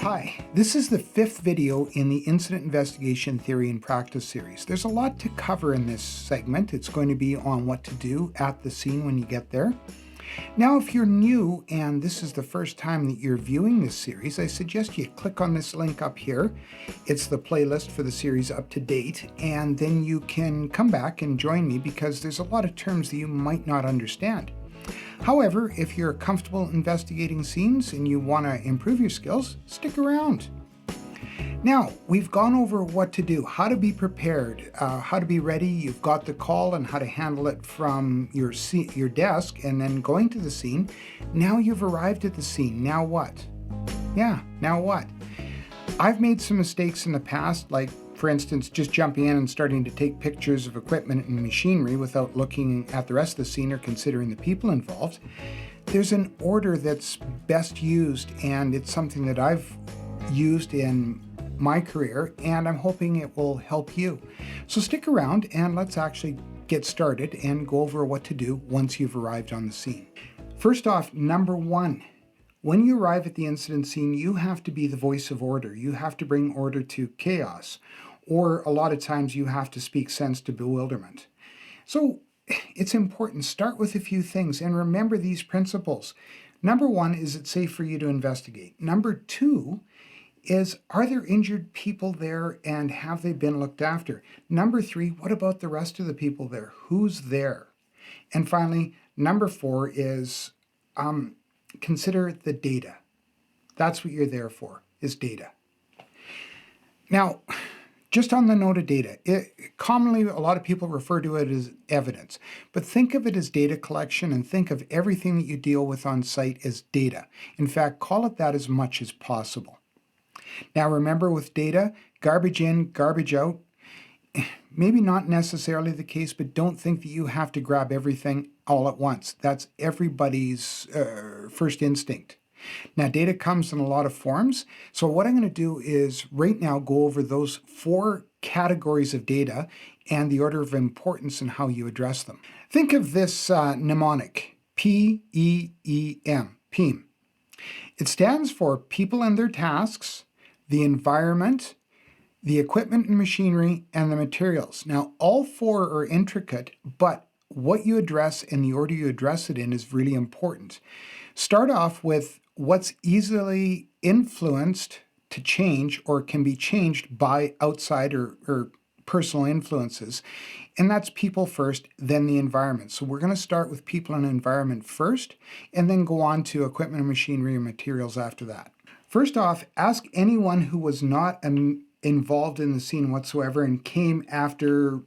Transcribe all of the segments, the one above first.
Hi, this is the 5th video in the Incident Investigation Theory and Practice series. There's a lot to cover in this segment. It's going to be on what to do at the scene when you get there. Now, if you're new and this is the first time that you're viewing this series, I suggest you click on this link up here. It's the playlist for the series up to date, and then you can come back and join me because there's a lot of terms that you might not understand. However, if you're comfortable investigating scenes and you want to improve your skills, stick around. Now, we've gone over what to do, how to be prepared, how to be ready. You've got the call and how to handle it from your desk and then going to the scene. Now you've arrived at the scene. Now what? Now what? I've made some mistakes in the past, like for instance, just jumping in and starting to take pictures of equipment and machinery without looking at the rest of the scene or considering the people involved. There's an order that's best used, and it's something that I've used in my career, and I'm hoping it will help you. So stick around and let's actually get started and go over what to do once you've arrived on the scene. First off, number one, when you arrive at the incident scene, you have to be the voice of order. You have to bring order to chaos, or a lot of times you have to speak sense to bewilderment. So it's important. Start with a few things and remember these principles. Number one, is it safe for you to investigate? Number two is, are there injured people there and have they been looked after? Number three, what about the rest of the people there? Who's there? And finally, number four is consider the data. That's what you're there for, is data. Now, just on the note of data, commonly a lot of people refer to it as evidence, but think of it as data collection and think of everything that you deal with on site as data. In fact, call it that as much as possible. Now remember, with data, garbage in, garbage out, maybe not necessarily the case, but don't think that you have to grab everything all at once. That's everybody's first instinct. Now, data comes in a lot of forms. So what I'm going to do is right now go over those 4 categories of data and the order of importance and how you address them. Think of this mnemonic, P-E-E-M, PEEM. It stands for people and their tasks, the environment, the equipment and machinery, and the materials. Now, all 4 are intricate, but what you address and the order you address it in is really important. Start off with what's easily influenced to change or can be changed by outside or personal influences. And that's people first, then the environment. So we're going to start with people and environment first, and then go on to equipment and machinery and materials after that. First off, ask anyone who was not involved in the scene whatsoever and came after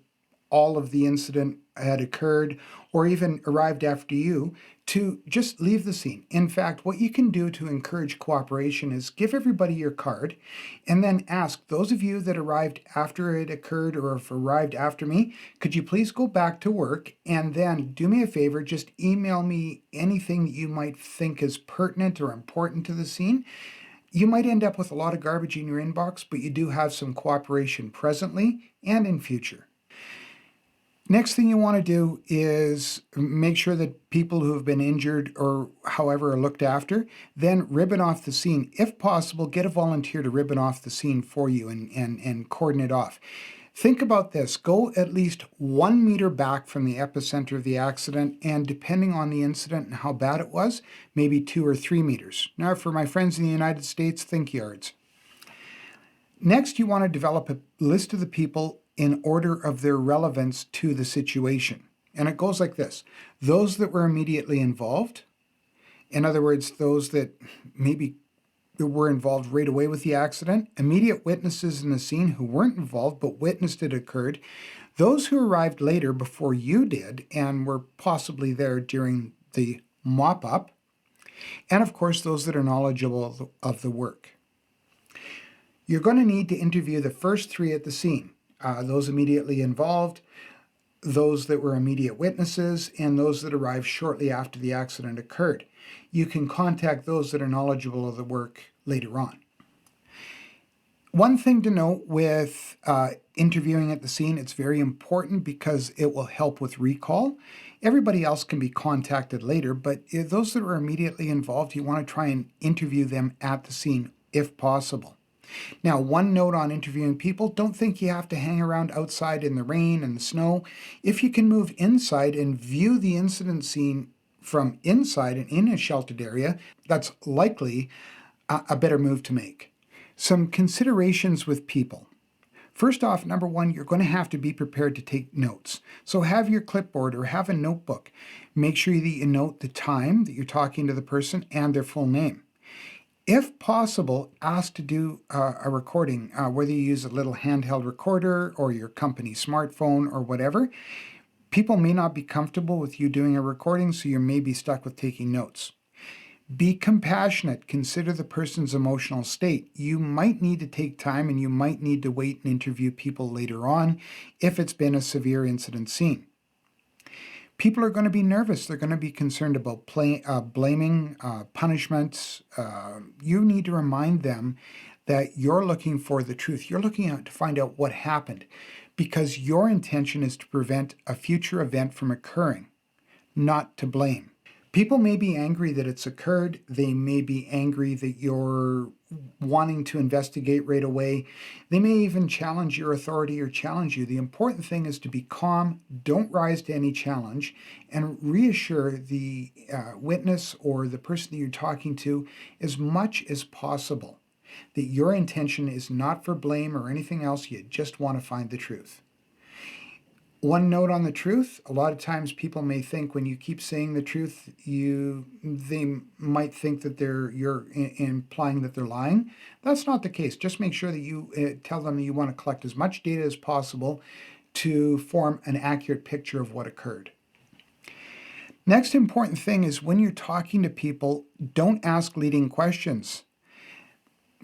all of the incident had occurred or even arrived after you to just leave the scene. In fact, what you can do to encourage cooperation is give everybody your card and then ask those of you that arrived after it occurred or have arrived after me, could you please go back to work and then do me a favor, just email me anything that you might think is pertinent or important to the scene. You might end up with a lot of garbage in your inbox, but you do have some cooperation presently and in future. Next thing you want to do is make sure that people who have been injured or however are looked after, then ribbon off the scene. If possible, get a volunteer to ribbon off the scene for you and cordon it off. Think about this. Go at least 1 meter back from the epicenter of the accident, and depending on the incident and how bad it was, maybe 2 or 3 meters. Now, for my friends in the United States, think yards. Next, you want to develop a list of the people in order of their relevance to the situation. And it goes like this. Those that were immediately involved, in other words, those that maybe were involved right away with the accident, immediate witnesses in the scene who weren't involved but witnessed it occurred, those who arrived later before you did and were possibly there during the mop-up, and of course those that are knowledgeable of the work. You're going to need to interview the first 3 at the scene. Those immediately involved, those that were immediate witnesses, and those that arrived shortly after the accident occurred. You can contact those that are knowledgeable of the work later on. One thing to note with interviewing at the scene, it's very important because it will help with recall. Everybody else can be contacted later, but those that are immediately involved, you want to try and interview them at the scene if possible. Now, one note on interviewing people, don't think you have to hang around outside in the rain and the snow. If you can move inside and view the incident scene from inside and in a sheltered area, that's likely a better move to make. Some considerations with people. First off, number one, you're going to have to be prepared to take notes. So have your clipboard or have a notebook. Make sure that you note the time that you're talking to the person and their full name. If possible, ask to do a recording, whether you use a little handheld recorder or your company smartphone or whatever. People may not be comfortable with you doing a recording, so you may be stuck with taking notes. Be compassionate. Consider the person's emotional state. You might need to take time and you might need to wait and interview people later on if it's been a severe incident scene. People are going to be nervous. They're going to be concerned about blaming, punishments. You need to remind them that you're looking for the truth. You're looking out to find out what happened because your intention is to prevent a future event from occurring, not to blame. People may be angry that it's occurred. They may be angry that you're wanting to investigate right away. They may even challenge your authority or challenge you. The important thing is to be calm, don't rise to any challenge, and reassure the witness or the person that you're talking to as much as possible that your intention is not for blame or anything else. You just want to find the truth. One note on the truth, a lot of times people may think when you keep saying the truth, they might think that you're implying that they're lying. That's not the case. Just make sure that you tell them that you want to collect as much data as possible to form an accurate picture of what occurred. Next important thing is when you're talking to people, don't ask leading questions.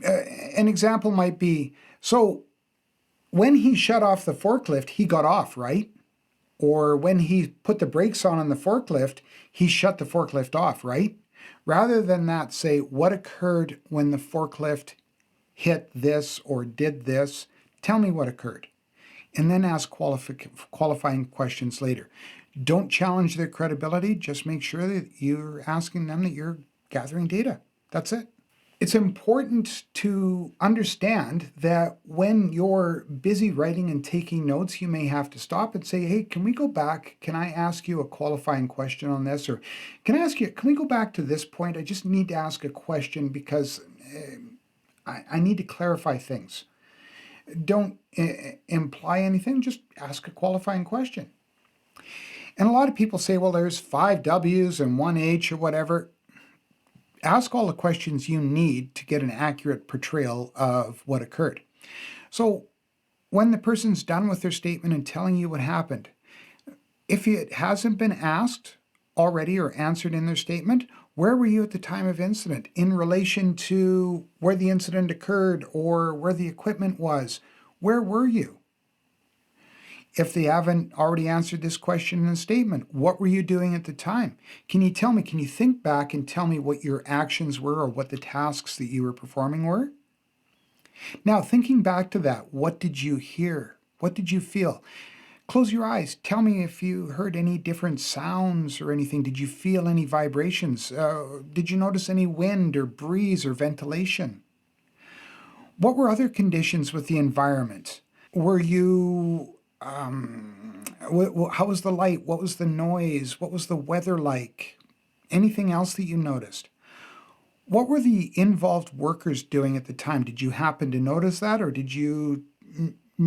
An example might be, so when he shut off the forklift, he got off, right? Or when he put the brakes on the forklift, he shut the forklift off, right? Rather than that, say, what occurred when the forklift hit this or did this? Tell me what occurred. And then ask qualifying questions later. Don't challenge their credibility. Just make sure that you're asking them that you're gathering data. That's it. It's important to understand that when you're busy writing and taking notes, you may have to stop and say, hey, can we go back? Can I ask you a qualifying question on this? Or can we go back to this point? I just need to ask a question because I need to clarify things. Don't imply anything, just ask a qualifying question. And a lot of people say, well, there's 5 W's and 1 H or whatever. Ask all the questions you need to get an accurate portrayal of what occurred. So when the person's done with their statement and telling you what happened, if it hasn't been asked already or answered in their statement, where were you at the time of incident in relation to where the incident occurred or where the equipment was? Where were you? If they haven't already answered this question in the statement, what were you doing at the time? Can you think back and tell me what your actions were or what the tasks that you were performing were? Now, thinking back to that, what did you hear? What did you feel? Close your eyes. Tell me if you heard any different sounds or anything. Did you feel any vibrations? Did you notice any wind or breeze or ventilation? What were other conditions with the environment? Were you how was the light? What was the noise? What was the weather like? Anything else that you noticed? What were the involved workers doing at the time? Did you happen to notice that, or did you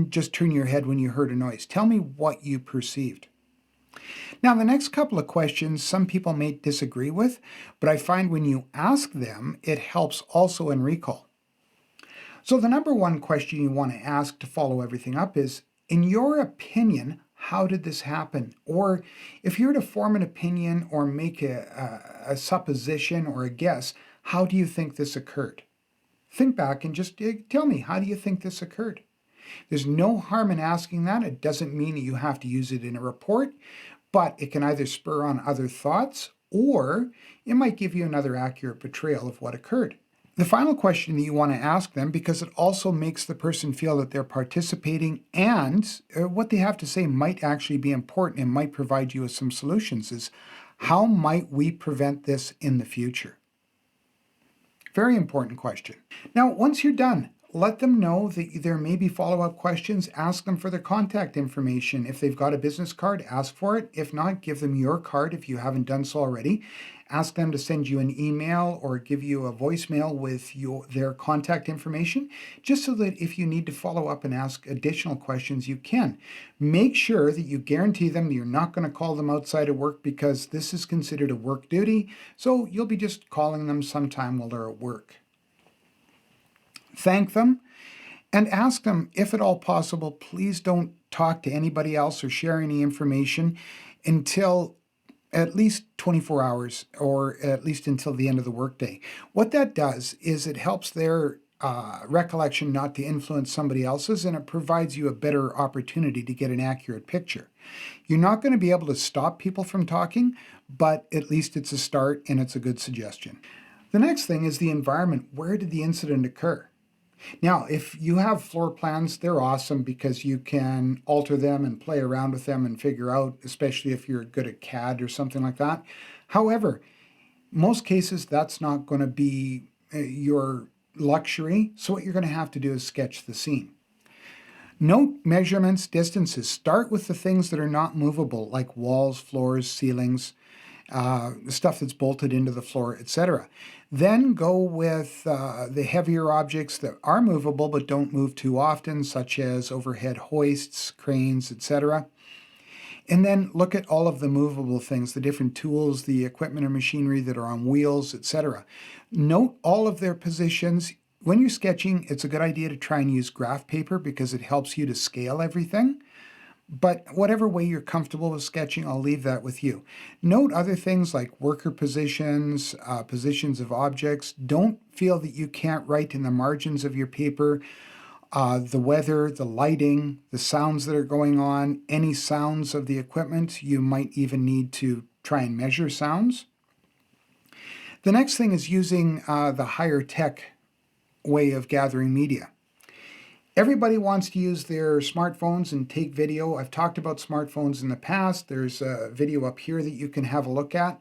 just turn your head when you heard a noise? Tell me what you perceived. Now, the next couple of questions some people may disagree with, but I find when you ask them, it helps also in recall. So the number one question you want to ask to follow everything up is, in your opinion, how did this happen? Or if you were to form an opinion or make a supposition or a guess, how do you think this occurred? Think back and just tell me, how do you think this occurred? There's no harm in asking that. It doesn't mean that you have to use it in a report, but it can either spur on other thoughts or it might give you another accurate portrayal of what occurred. The final question that you want to ask them, because it also makes the person feel that they're participating and what they have to say might actually be important and might provide you with some solutions, is how might we prevent this in the future? Very important question. Now, once you're done, let them know that there may be follow-up questions. Ask them for their contact information. If they've got a business card, ask for it. If not, give them your card if you haven't done so already. Ask them to send you an email or give you a voicemail with their contact information, just so that if you need to follow up and ask additional questions, you can. Make sure that you guarantee them you're not going to call them outside of work, because this is considered a work duty, so you'll be just calling them sometime while they're at work. Thank them and ask them, if at all possible, please don't talk to anybody else or share any information until at least 24 hours, or at least until the end of the workday. What that does is it helps their recollection not to influence somebody else's, and it provides you a better opportunity to get an accurate picture. You're not going to be able to stop people from talking, but at least it's a start and it's a good suggestion. The next thing is the environment. Where did the incident occur? Now, if you have floor plans, they're awesome because you can alter them and play around with them and figure out, especially if you're good at CAD or something like that. However, most cases, that's not going to be your luxury. So what you're going to have to do is sketch the scene. Note measurements, distances. Start with the things that are not movable, like walls, floors, ceilings, stuff that's bolted into the floor, etc. Then go with the heavier objects that are movable but don't move too often, such as overhead hoists, cranes, etc. And then look at all of the movable things, the different tools, the equipment or machinery that are on wheels, etc. Note all of their positions. When you're sketching, it's a good idea to try and use graph paper because it helps you to scale everything. But whatever way you're comfortable with sketching, I'll leave that with you. Note other things like worker positions, positions of objects. Don't feel that you can't write in the margins of your paper the weather, the lighting, the sounds that are going on, any sounds of the equipment. You might even need to try and measure sounds. The next thing is using the higher tech way of gathering media. Everybody wants to use their smartphones and take video. I've talked about smartphones in the past. There's a video up here that you can have a look at.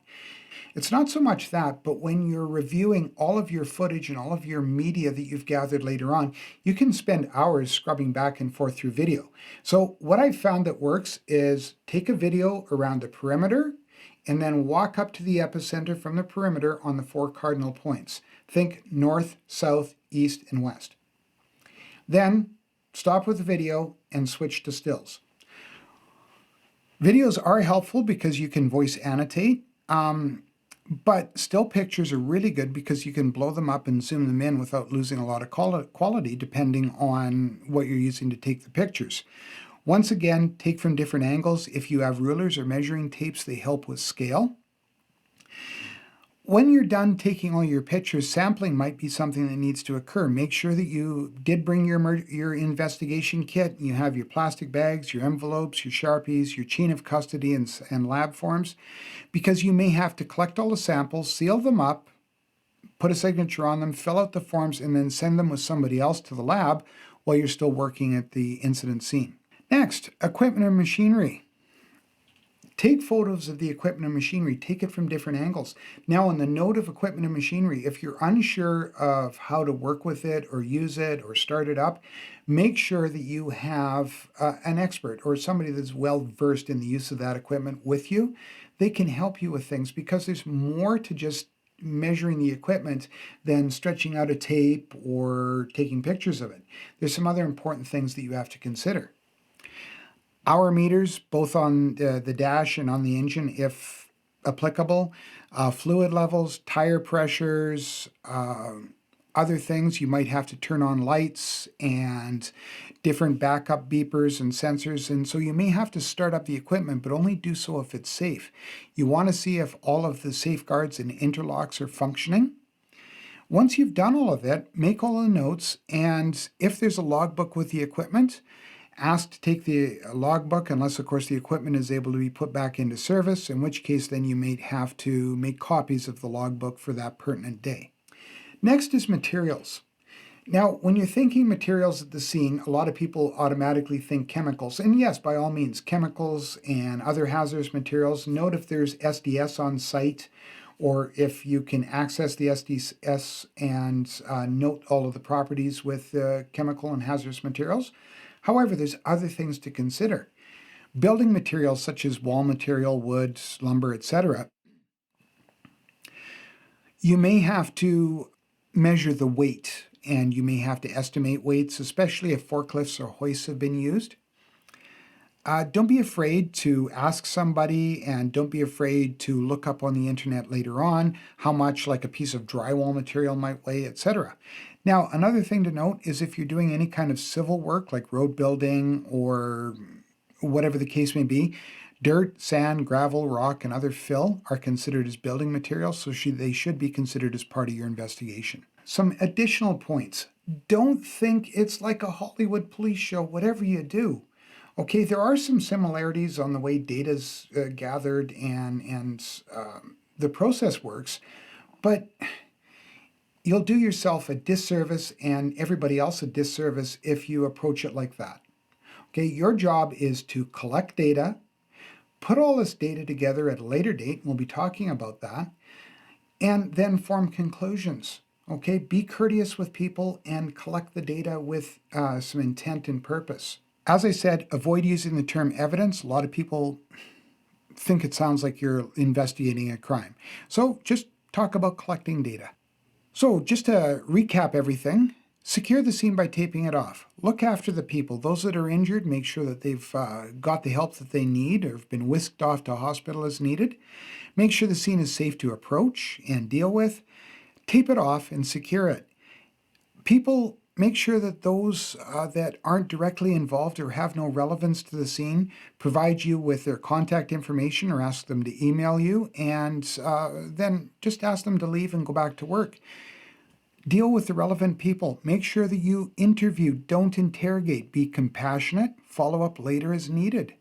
It's not so much that, but when you're reviewing all of your footage and all of your media that you've gathered later on, you can spend hours scrubbing back and forth through video. So what I've found that works is take a video around the perimeter and then walk up to the epicenter from the perimeter on the 4 cardinal points. Think north, south, east, and west. Then stop with the video and switch to stills. Videos are helpful because you can voice annotate, but still pictures are really good because you can blow them up and zoom them in without losing a lot of quality depending on what you're using to take the pictures. Once again, take from different angles. If you have rulers or measuring tapes, they help with scale. When you're done taking all your pictures, sampling might be something that needs to occur. Make sure that you did bring your investigation kit. You have your plastic bags, your envelopes, your Sharpies, your chain of custody and lab forms, because you may have to collect all the samples, seal them up, put a signature on them, fill out the forms, and then send them with somebody else to the lab while you're still working at the incident scene. Next, equipment and machinery. Take photos of the equipment and machinery. Take it from different angles. Now, on the note of equipment and machinery, if you're unsure of how to work with it or use it or start it up, make sure that you have an expert or somebody that's well versed in the use of that equipment with you. They can help you with things because there's more to just measuring the equipment than stretching out a tape or taking pictures of it. There's some other important things that you have to consider. Hour meters, both on the dash and on the engine, if applicable. Fluid levels, tire pressures, other things. You might have to turn on lights and different backup beepers and sensors. And so you may have to start up the equipment, but only do so if it's safe. You want to see if all of the safeguards and interlocks are functioning. Once you've done all of it, make all the notes. And if there's a logbook with the equipment, ask to take the logbook, unless, of course, the equipment is able to be put back into service, in which case then you may have to make copies of the logbook for that pertinent day. Next is materials. Now, when you're thinking materials at the scene, a lot of people automatically think chemicals. And yes, by all means, chemicals and other hazardous materials. Note if there's SDS on site or if you can access the SDS and note all of the properties with chemical and hazardous materials. However, there's other things to consider. Building materials such as wall material, wood, lumber, etc. You may have to measure the weight, and you may have to estimate weights, especially if forklifts or hoists have been used. Don't be afraid to ask somebody, and don't be afraid to look up on the internet later on how much like a piece of drywall material might weigh, etc. Now, another thing to note is if you're doing any kind of civil work like road building or whatever the case may be, dirt, sand, gravel, rock, and other fill are considered as building materials, so they should be considered as part of your investigation. Some additional points. Don't think it's like a Hollywood police show, whatever you do. Okay, there are some similarities on the way data's gathered and the process works, but you'll do yourself a disservice and everybody else a disservice if you approach it like that. Okay, your job is to collect data, put all this data together at a later date, we'll be talking about that, and then form conclusions. Okay, be courteous with people and collect the data with some intent and purpose. As I said, avoid using the term evidence. A lot of people think it sounds like you're investigating a crime. So just talk about collecting data. So just to recap everything, secure the scene by taping it off. Look after the people. Those that are injured, make sure that they've got the help that they need or have been whisked off to a hospital as needed. Make sure the scene is safe to approach and deal with. Tape it off and secure it. People, make sure that those that aren't directly involved or have no relevance to the scene provide you with their contact information or ask them to email you, and then just ask them to leave and go back to work. Deal with the relevant people. Make sure that you interview, don't interrogate. Be compassionate. Follow up later as needed.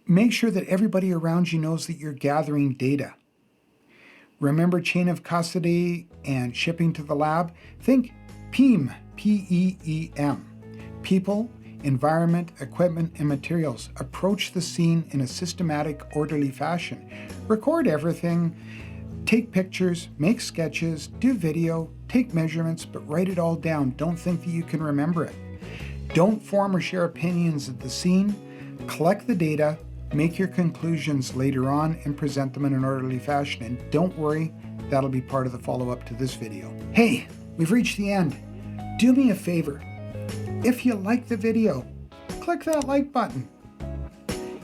Make sure that everybody around you knows that you're gathering data. Remember chain of custody and shipping to the lab. Think PEEM, P-E-E-M. People, environment, equipment, and materials. Approach the scene in a systematic, orderly fashion. Record everything. Take pictures, make sketches, do video, take measurements, but write it all down. Don't think that you can remember it. Don't form or share opinions at the scene. Collect the data, make your conclusions later on, and present them in an orderly fashion. And don't worry, that'll be part of the follow-up to this video. Hey, we've reached the end. Do me a favor. If you liked the video, click that like button.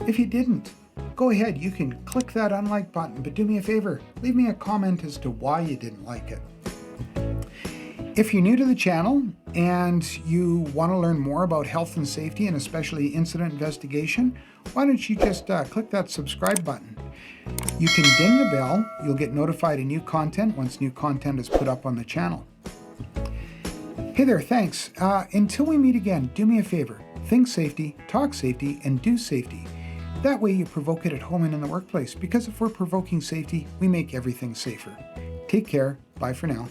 If you didn't, go ahead, you can click that unlike button, but do me a favor, leave me a comment as to why you didn't like it. If you're new to the channel and you want to learn more about health and safety and especially incident investigation, why don't you just click that subscribe button. You can ding the bell, you'll get notified of new content once new content is put up on the channel. Hey there, thanks. Until we meet again, do me a favor, think safety, talk safety, and do safety. That way you provoke it at home and in the workplace, because if we're provoking safety, we make everything safer. Take care. Bye for now.